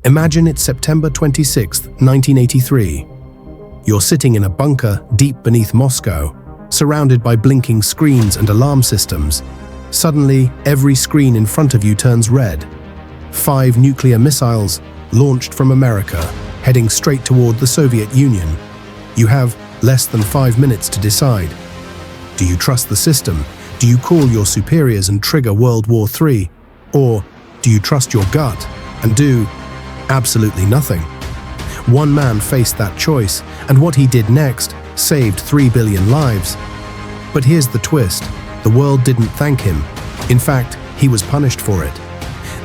Imagine it's September 26, 1983. You're sitting in a bunker deep beneath Moscow, surrounded by blinking screens and alarm systems. Suddenly, every screen in front of you turns red. 5 nuclear missiles launched from America, heading straight toward the Soviet Union. You have less than 5 minutes to decide. Do you trust the system? Do you call your superiors and trigger World War III? Or do you trust your gut and do absolutely nothing? One man faced that choice, and what he did next saved 3 billion lives. But here's the twist. The world didn't thank him. In fact, he was punished for it.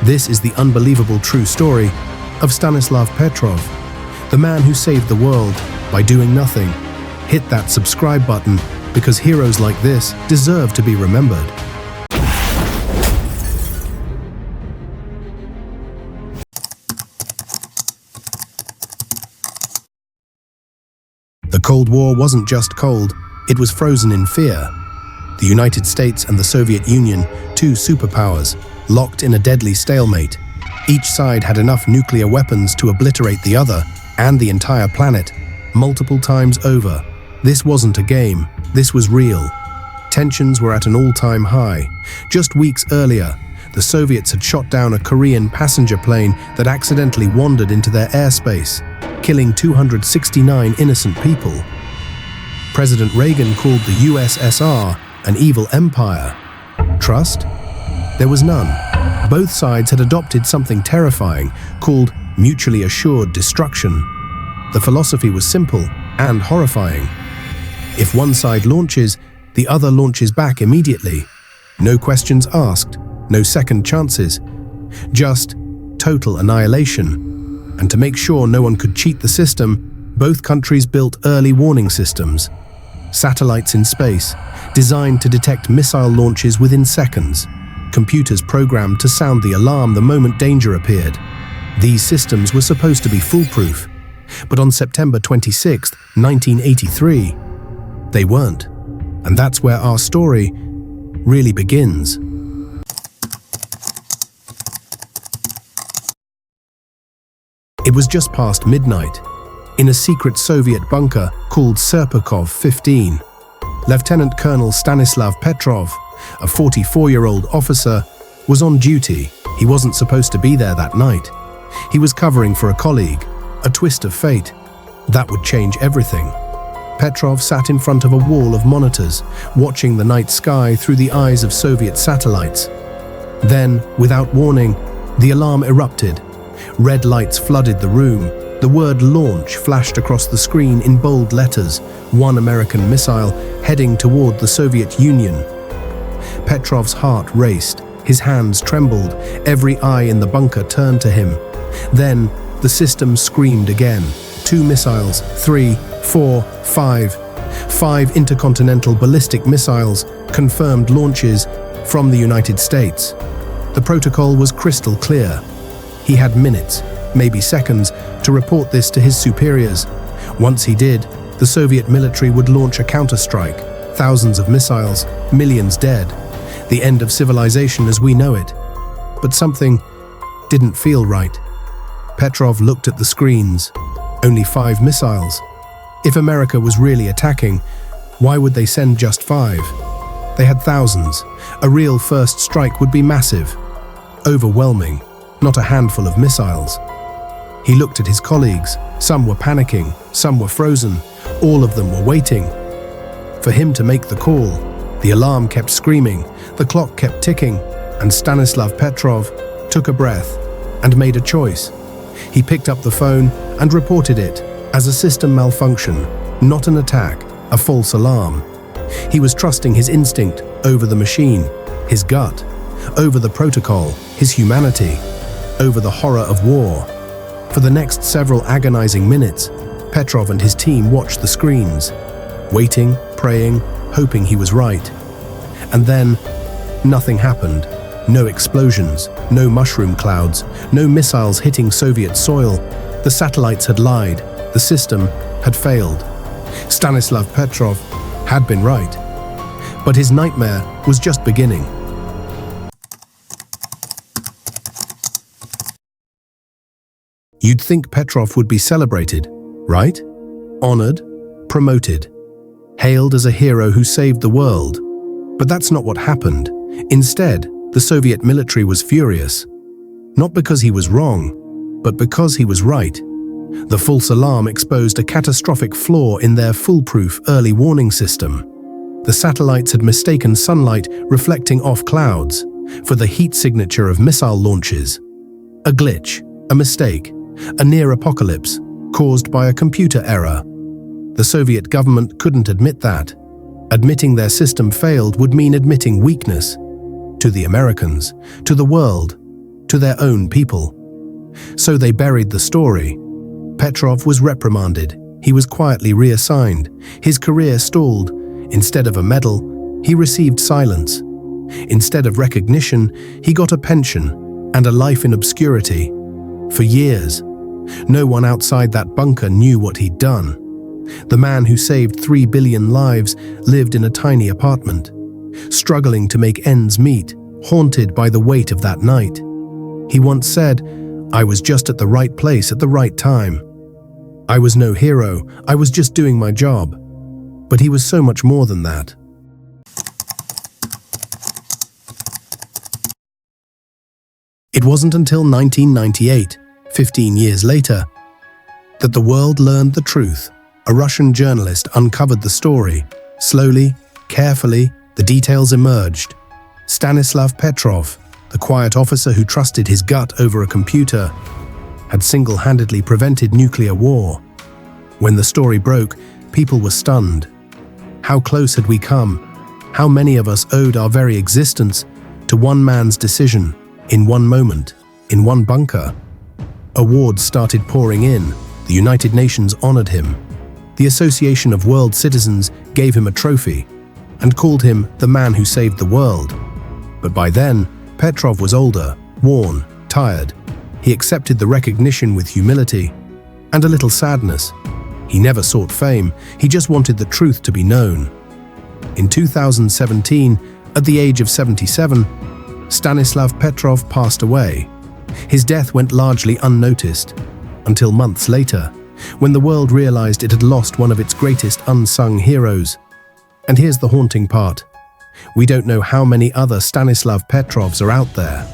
This is the unbelievable true story of Stanislav Petrov, the man who saved the world by doing nothing. Hit that subscribe button, because heroes like this deserve to be remembered. The Cold War wasn't just cold, it was frozen in fear. The United States and the Soviet Union, 2 superpowers, locked in a deadly stalemate. Each side had enough nuclear weapons to obliterate the other and the entire planet, multiple times over. This wasn't a game, this was real. Tensions were at an all-time high. Just weeks earlier, the Soviets had shot down a Korean passenger plane that accidentally wandered into their airspace, killing 269 innocent people. President Reagan called the USSR an evil empire. Trust? There was none. Both sides had adopted something terrifying called mutually assured destruction. The philosophy was simple and horrifying. If one side launches, the other launches back immediately. No questions asked, no second chances. Just total annihilation. And to make sure no one could cheat the system, both countries built early warning systems. Satellites in space, designed to detect missile launches within seconds. Computers programmed to sound the alarm the moment danger appeared. These systems were supposed to be foolproof. But on September 26, 1983, they weren't. And that's where our story really begins. It was just past midnight, in a secret Soviet bunker called Serpukhov 15. Lieutenant Colonel Stanislav Petrov, a 44-year-old officer, was on duty. He wasn't supposed to be there that night. He was covering for a colleague, a twist of fate. That would change everything. Petrov sat in front of a wall of monitors, watching the night sky through the eyes of Soviet satellites. Then, without warning, the alarm erupted. Red lights flooded the room. The word launch flashed across the screen in bold letters. 1 American missile heading toward the Soviet Union. Petrov's heart raced. His hands trembled. Every eye in the bunker turned to him. Then, the system screamed again. 2 missiles, 3, 4, 5. 5 intercontinental ballistic missiles, confirmed launches from the United States. The protocol was crystal clear. He had minutes, maybe seconds, to report this to his superiors. Once he did, the Soviet military would launch a counterstrike. Thousands of missiles, millions dead. The end of civilization as we know it. But something didn't feel right. Petrov looked at the screens. Only 5 missiles. If America was really attacking, why would they send just 5? They had thousands. A real first strike would be massive. Overwhelming. Not a handful of missiles. He looked at his colleagues. Some were panicking, some were frozen. All of them were waiting for him to make the call. The alarm kept screaming, the clock kept ticking, and Stanislav Petrov took a breath and made a choice. He picked up the phone and reported it as a system malfunction, not an attack, a false alarm. He was trusting his instinct over the machine, his gut, over the protocol, his humanity, over the horror of war. For the next several agonizing minutes, Petrov and his team watched the screens, waiting, praying, hoping he was right. And then, nothing happened. No explosions, no mushroom clouds, no missiles hitting Soviet soil. The satellites had lied. The system had failed. Stanislav Petrov had been right. But his nightmare was just beginning. You'd think Petrov would be celebrated, right? Honored, promoted, hailed as a hero who saved the world. But that's not what happened. Instead, the Soviet military was furious. Not because he was wrong, but because he was right. The false alarm exposed a catastrophic flaw in their foolproof early warning system. The satellites had mistaken sunlight reflecting off clouds for the heat signature of missile launches. A glitch, a mistake, a near apocalypse caused by a computer error. The Soviet government couldn't admit that. Admitting their system failed would mean admitting weakness to the Americans, to the world, to their own people. So they buried the story. Petrov was reprimanded. He was quietly reassigned. His career stalled. Instead of a medal, he received silence. Instead of recognition, he got a pension and a life in obscurity. For years, no one outside that bunker knew what he'd done. The man who saved 3 billion lives lived in a tiny apartment, struggling to make ends meet, haunted by the weight of that night. He once said, "I was just at the right place at the right time. I was no hero, I was just doing my job." But he was so much more than that. It wasn't until 1998, 15 years later, that the world learned the truth. A Russian journalist uncovered the story. Slowly, carefully, the details emerged. Stanislav Petrov, the quiet officer who trusted his gut over a computer, had single-handedly prevented nuclear war. When the story broke, people were stunned. How close had we come? How many of us owed our very existence to one man's decision, in one moment, in one bunker? Awards started pouring in. The United Nations honored him. The Association of World Citizens gave him a trophy and called him the man who saved the world. But by then, Petrov was older, worn, tired. He accepted the recognition with humility and a little sadness. He never sought fame, he just wanted the truth to be known. In 2017, at the age of 77, Stanislav Petrov passed away. His death went largely unnoticed, until months later, when the world realized it had lost one of its greatest unsung heroes. And here's the haunting part. We don't know how many other Stanislav Petrovs are out there.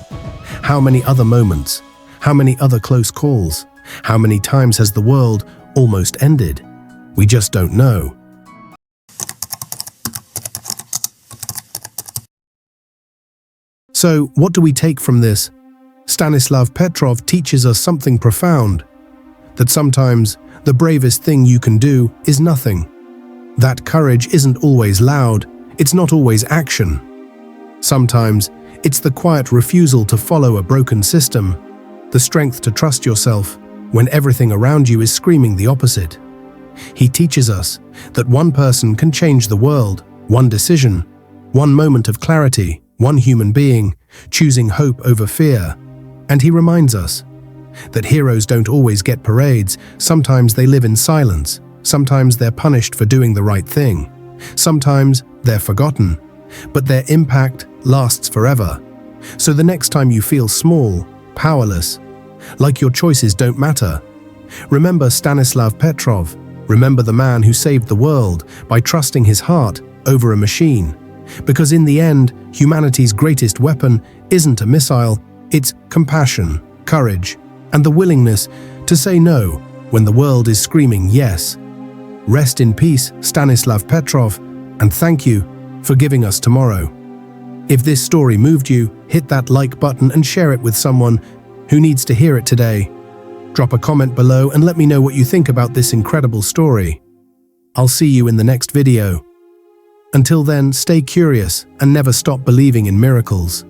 How many other moments? How many other close calls? How many times has the world almost ended? We just don't know. So, what do we take from this? Stanislav Petrov teaches us something profound. That sometimes the bravest thing you can do is nothing. That courage isn't always loud, it's not always action. Sometimes it's the quiet refusal to follow a broken system, the strength to trust yourself when everything around you is screaming the opposite. He teaches us that one person can change the world, one decision, one moment of clarity, one human being, choosing hope over fear. And he reminds us that heroes don't always get parades. Sometimes they live in silence. Sometimes they're punished for doing the right thing. Sometimes they're forgotten, but their impact lasts forever. So the next time you feel small, powerless, like your choices don't matter, remember Stanislav Petrov. Remember the man who saved the world by trusting his heart over a machine. Because in the end, humanity's greatest weapon isn't a missile, it's compassion, courage, and the willingness to say no when the world is screaming yes. Rest in peace, Stanislav Petrov, and thank you for giving us tomorrow. If this story moved you, hit that like button and share it with someone who needs to hear it today. Drop a comment below and let me know what you think about this incredible story. I'll see you in the next video. Until then, stay curious and never stop believing in miracles.